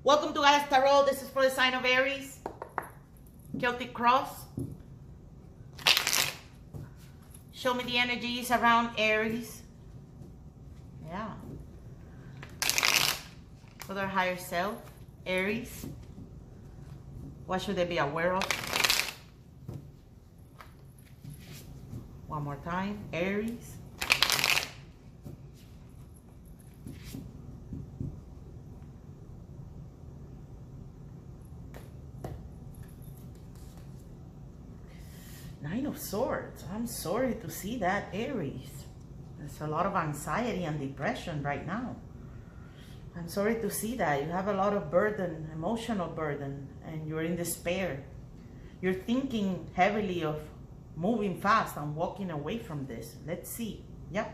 Welcome to Aries Tarot. This is for the sign of Aries. Celtic cross. Show me the energies around Aries. Yeah. For their higher self, Aries. What should they be aware of? One more time, Aries. Nine of Swords. I'm sorry to see that, Aries. There's a lot of anxiety and depression right now. I'm sorry to see that. You have a lot of burden, emotional burden, and you're in despair. You're thinking heavily of moving fast and walking away from this. Let's see. Yep.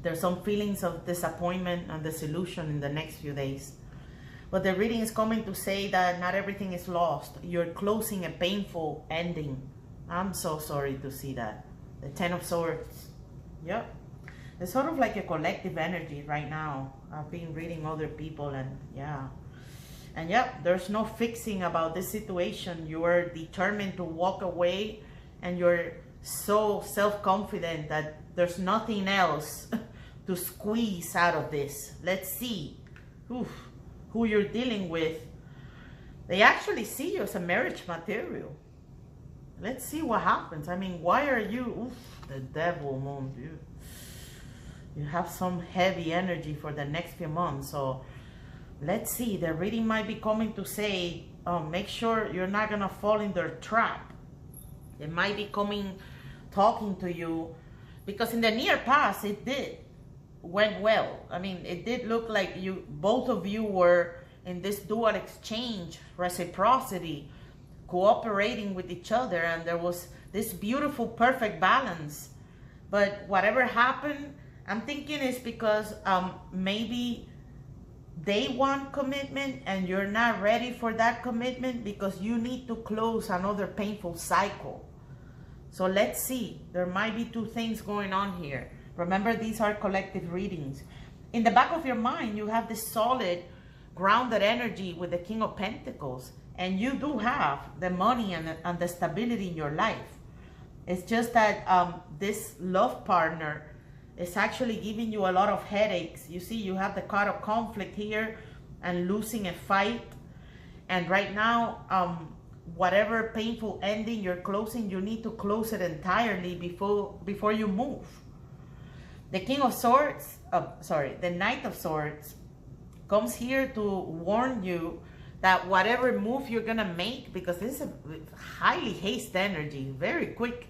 There's some feelings of disappointment and disillusion in the next few days. But the reading is coming to say that not everything is lost. You're closing a painful ending. I'm so sorry to see that. The Ten of Swords. Yep. It's sort of like a collective energy right now. I've been reading other people and yeah. And yep, there's no fixing about this situation. You are determined to walk away and you're so self-confident that there's nothing else to squeeze out of this. Let's see who you're dealing with. They actually see you as a marriage material. Let's see what happens. I mean, why are you... the devil, moon. You have some heavy energy for the next few months. So let's see. The reading might be coming to say, make sure you're not going to fall in their trap. It might be coming, talking to you. Because in the near past, went well. I mean, it did look like both of you were in this dual exchange, reciprocity, cooperating with each other, and there was this beautiful, perfect balance. But whatever happened, I'm thinking it's because maybe they want commitment and you're not ready for that commitment because you need to close another painful cycle. So let's see. There might be two things going on here. Remember, these are collective readings. In the back of your mind, you have this solid, grounded energy with the King of Pentacles. And you do have the money and the stability in your life. It's just that this love partner is actually giving you a lot of headaches. You see, you have the card of conflict here and losing a fight. And right now, whatever painful ending you're closing, you need to close it entirely before you move. The King of Swords, the Knight of Swords comes here to warn you that whatever move you're going to make, because this is a highly haste energy, very quick,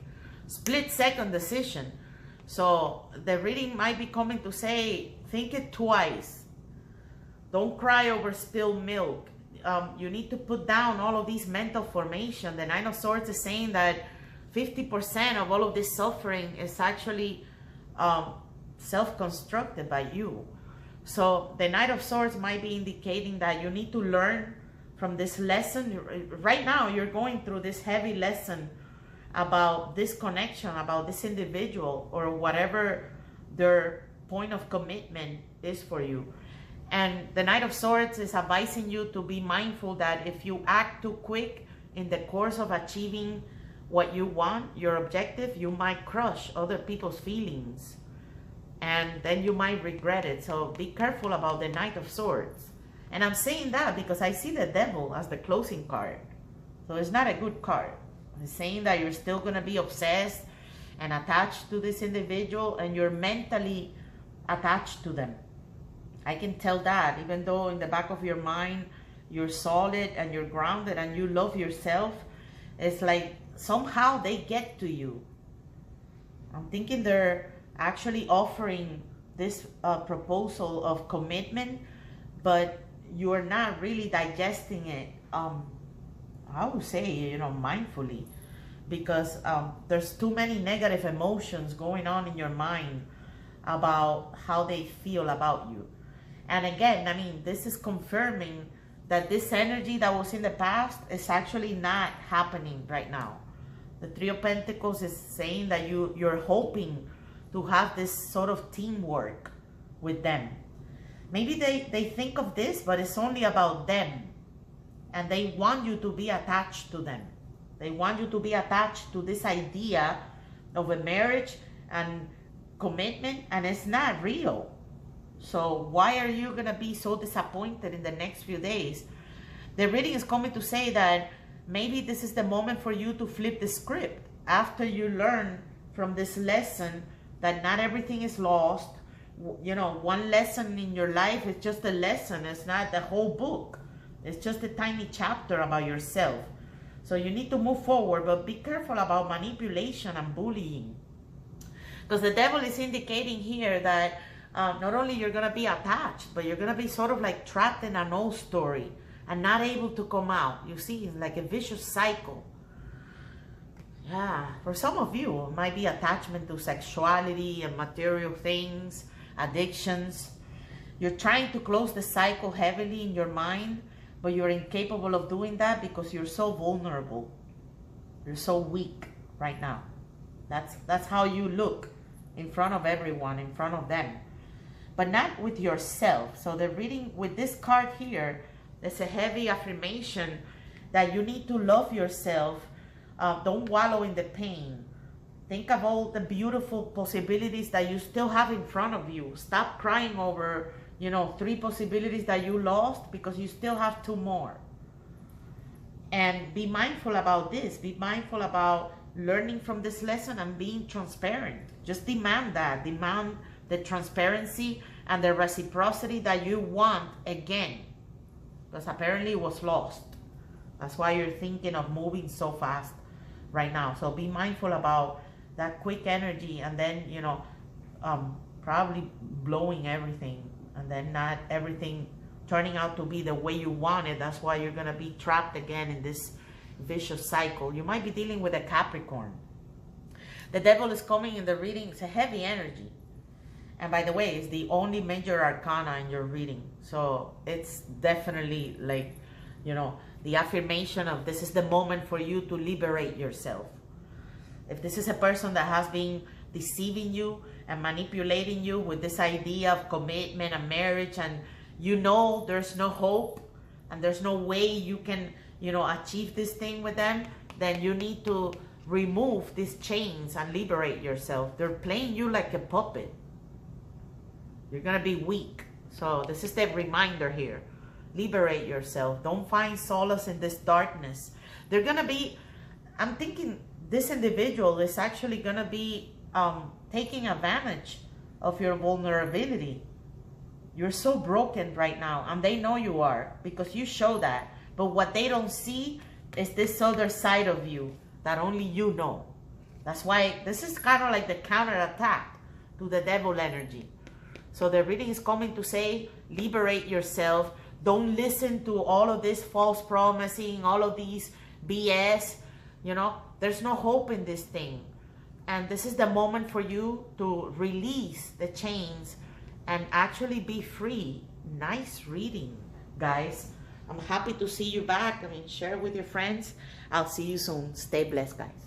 split-second decision. So the reading might be coming to say, think it twice. Don't cry over spilled milk. You need to put down all of these mental formation. The Nine of Swords is saying that 50% of all of this suffering is actually self-constructed by you. So the Knight of Swords might be indicating that you need to learn from this lesson. Right now, you're going through this heavy lesson about this connection, about this individual, or whatever their point of commitment is for you. And the Knight of Swords is advising you to be mindful that if you act too quick in the course of achieving what you want, your objective, you might crush other people's feelings. And then you might regret it. So be careful about the Knight of Swords. And I'm saying that because I see the Devil as the closing card. So it's not a good card. It's saying that you're still going to be obsessed and attached to this individual, and you're mentally attached to them. I can tell that, even though in the back of your mind, you're solid and you're grounded and you love yourself. It's like somehow they get to you. I'm thinking they're actually offering this proposal of commitment, but you're not really digesting it, I would say, mindfully, because there's too many negative emotions going on in your mind about how they feel about you. And again, I mean, this is confirming that this energy that was in the past is actually not happening right now. The Three of Pentacles is saying that you're hoping to have this sort of teamwork with them. maybe they think of this, but it's only about them. And they want you to be attached to them. They want you to be attached to this idea of a marriage and commitment, and it's not real. So why are you going to be so disappointed in the next few days? The reading is coming to say that maybe this is the moment for you to flip the script. After you learn from this lesson that not everything is lost. You know, one lesson in your life is just a lesson. It's not the whole book. It's just a tiny chapter about yourself. So you need to move forward, but be careful about manipulation and bullying. Because the devil is indicating here that not only you're going to be attached, but you're going to be sort of like trapped in an old story and not able to come out. You see, it's like a vicious cycle. Yeah, for some of you, it might be attachment to sexuality and material things, addictions. You're trying to close the cycle heavily in your mind, but you're incapable of doing that because you're so vulnerable. You're so weak right now. That's how you look in front of everyone, in front of them. But not with yourself. So the reading with this card here, there's a heavy affirmation that you need to love yourself. Don't wallow in the pain. Think of all the beautiful possibilities that you still have in front of you. Stop crying over, 3 possibilities that you lost, because you still have 2 more. And be mindful about this. Be mindful about learning from this lesson and being transparent. Just demand that. Demand the transparency and the reciprocity that you want again. Because apparently it was lost. That's why you're thinking of moving so fast right now. So be mindful about that quick energy, and then, probably blowing everything, and then not everything turning out to be the way you want it. That's why you're going to be trapped again in this vicious cycle. You might be dealing with a Capricorn. The devil is coming in the reading. It's a heavy energy. And by the way, it's the only major arcana in your reading. So it's definitely like, the affirmation of this is the moment for you to liberate yourself. If this is a person that has been deceiving you and manipulating you with this idea of commitment and marriage, and there's no hope and there's no way you can, achieve this thing with them, then you need to remove these chains and liberate yourself. They're playing you like a puppet. You're going to be weak. So this is the reminder here. Liberate yourself. Don't find solace in this darkness. They're going to be, I'm thinking this individual is actually going to be taking advantage of your vulnerability. You're so broken right now, and they know you are because you show that. But what they don't see is this other side of you that only you know. That's why this is kind of like the counterattack to the devil energy. So the reading is coming to say, liberate yourself. Don't listen to all of this false promising, all of these BS. There's no hope in this thing. And this is the moment for you to release the chains and actually be free. Nice reading, guys. I'm happy to see you back. Share with your friends. I'll see you soon. Stay blessed, guys.